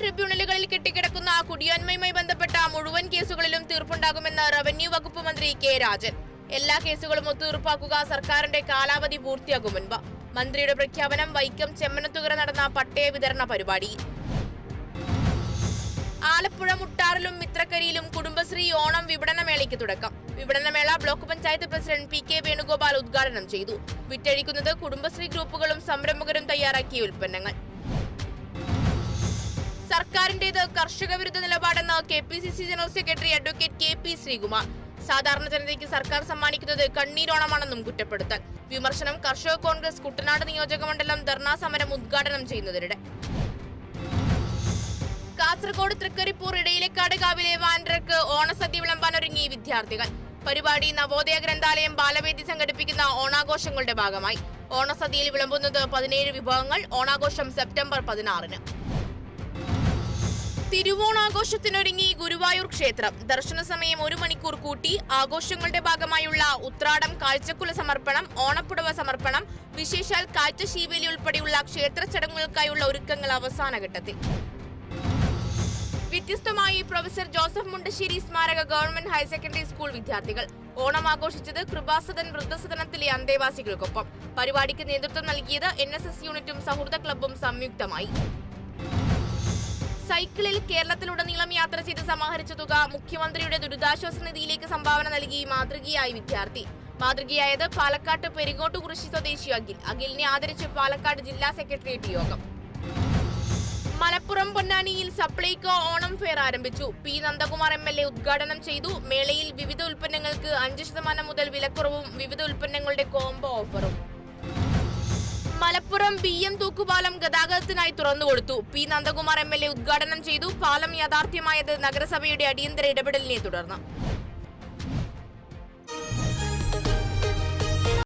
ട്രിബ്യൂണലുകളിൽ കെട്ടിക്കിടക്കുന്ന കുടിയാന്മയുമായി ബന്ധപ്പെട്ട മുഴുവൻ കേസുകളിലും തീർപ്പുണ്ടാകുമെന്ന് റവന്യൂ വകുപ്പ് മന്ത്രി കെ രാജൻ. എല്ലാ കേസുകളും ഒത്തുതീർപ്പാക്കുക സർക്കാരിന്റെ കാലാവധി പൂർത്തിയാകും മുൻപ്. മന്ത്രിയുടെ പ്രഖ്യാപനം വൈക്കം ചെമ്മനത്തുകര നടന്ന പട്ടയ വിതരണ പരിപാടിയിൽ. ആലപ്പുഴ മുട്ടാറിലും മിത്രക്കരിയിലും കുടുംബശ്രീ ഓണം വിപണനമേളയ്ക്ക് തുടക്കം. വിപണനമേള block panchayat president P K Venugopal ഉദ്ഘാടനം ചെയ്തു. വിറ്റഴിക്കുന്നത് കുടുംബശ്രീ ഗ്രൂപ്പുകളും സംരംഭകരും തയ്യാറാക്കിയ ഉൽപ്പന്നങ്ങൾ. സർക്കാരിന്റേത് കർഷക വിരുദ്ധ നിലപാടെന്ന് KPCC general secretary advocate KP Sreekumar. സാധാരണ ജനതയ്ക്ക് സർക്കാർ സമ്മാനിക്കുന്നത് കണ്ണീരോണമാണെന്നും കുറ്റപ്പെടുത്തൽ. വിമർശനം കർഷക കോൺഗ്രസ് കുട്ടനാട് നിയോജക മണ്ഡലം ധർണാ സമരം ഉദ്ഘാടനം ചെയ്യുന്നതിനിടെ. കാസർഗോഡ് തൃക്കരിപ്പൂർ ഇടയിലേക്കാട് കാവിലെ വാൻഡ്രക്ക് ഓണസദ്യ വിളമ്പാനൊരുങ്ങി വിദ്യാർത്ഥികൾ. പരിപാടി നവോദയ ഗ്രന്ഥാലയം ബാലവേദി സംഘടിപ്പിക്കുന്ന ഓണാഘോഷങ്ങളുടെ ഭാഗമായി. ഓണസദ്യയിൽ വിളമ്പുന്നത് 17 വിഭവങ്ങൾ. ഓണാഘോഷം സെപ്റ്റംബർ 16-ന്. തിരുവോണാഘോഷത്തിനൊരുങ്ങി ഗുരുവായൂർ ക്ഷേത്രം. ദർശന സമയം 1 മണിക്കൂർ കൂട്ടി. ആഘോഷങ്ങളുടെ ഭാഗമായുള്ള ഉത്രാടം കാഴ്ചക്കുല സമർപ്പണം, ഓണപ്പുടവ സമർപ്പണം, വിശേഷാൽ കാഴ്ചശീവേലി ഉൾപ്പെടെയുള്ള ക്ഷേത്ര ചടങ്ങുകൾക്കായുള്ള ഒരുക്കങ്ങൾ അവസാന ഘട്ടത്തിൽ. വ്യത്യസ്തമായി പ്രൊഫസർ ജോസഫ് മുണ്ടശ്ശേരി സ്മാരക ഗവൺമെന്റ് ഹയർ സെക്കൻഡറി സ്കൂൾ വിദ്യാർത്ഥികൾ. ഓണം ആഘോഷിച്ചത് കൃപാസദൻ വൃദ്ധസദനത്തിലെ അന്തേവാസികൾക്കൊപ്പം. പരിപാടിക്ക് നേതൃത്വം നൽകിയത് NSS യൂണിറ്റും സൗഹൃദ ക്ലബ്ബും സംയുക്തമായി. സൈക്കിളിൽ കേരളത്തിലുടനീളം യാത്ര ചെയ്ത് സമാഹരിച്ച തുക മുഖ്യമന്ത്രിയുടെ ദുരിതാശ്വാസ നിധിയിലേക്ക് സംഭാവന നൽകി മാതൃകയായി വിദ്യാർത്ഥി. മാതൃകയായത് പാലക്കാട് പെരിങ്ങോട്ടുകുറിശി സ്വദേശി അഖിൽ. അഖിലിനെ ആദരിച്ച് പാലക്കാട് ജില്ലാ സെക്രട്ടേറിയറ്റ് യോഗം. മലപ്പുറം പൊന്നാനിയിൽ സപ്ലൈകോ ഓണം ഫെയർ ആരംഭിച്ചു. P നന്ദകുമാർ MLA ഉദ്ഘാടനം ചെയ്തു. മേളയിൽ വിവിധ ഉൽപ്പന്നങ്ങൾക്ക് 5% മുതൽ വിലക്കുറവും വിവിധ ഉൽപ്പന്നങ്ങളുടെ കോംബോ ഓഫറും. മലപ്പുറം BM തൂക്കുപാലം ഗതാഗതത്തിനായി തുറന്നുകൊടുത്തു. P നന്ദകുമാർ MLA ഉദ്ഘാടനം ചെയ്തു. പാലം യാഥാർത്ഥ്യമായത് നഗരസഭയുടെ അടിയന്തര ഇടപെടലിനെ തുടർന്ന്.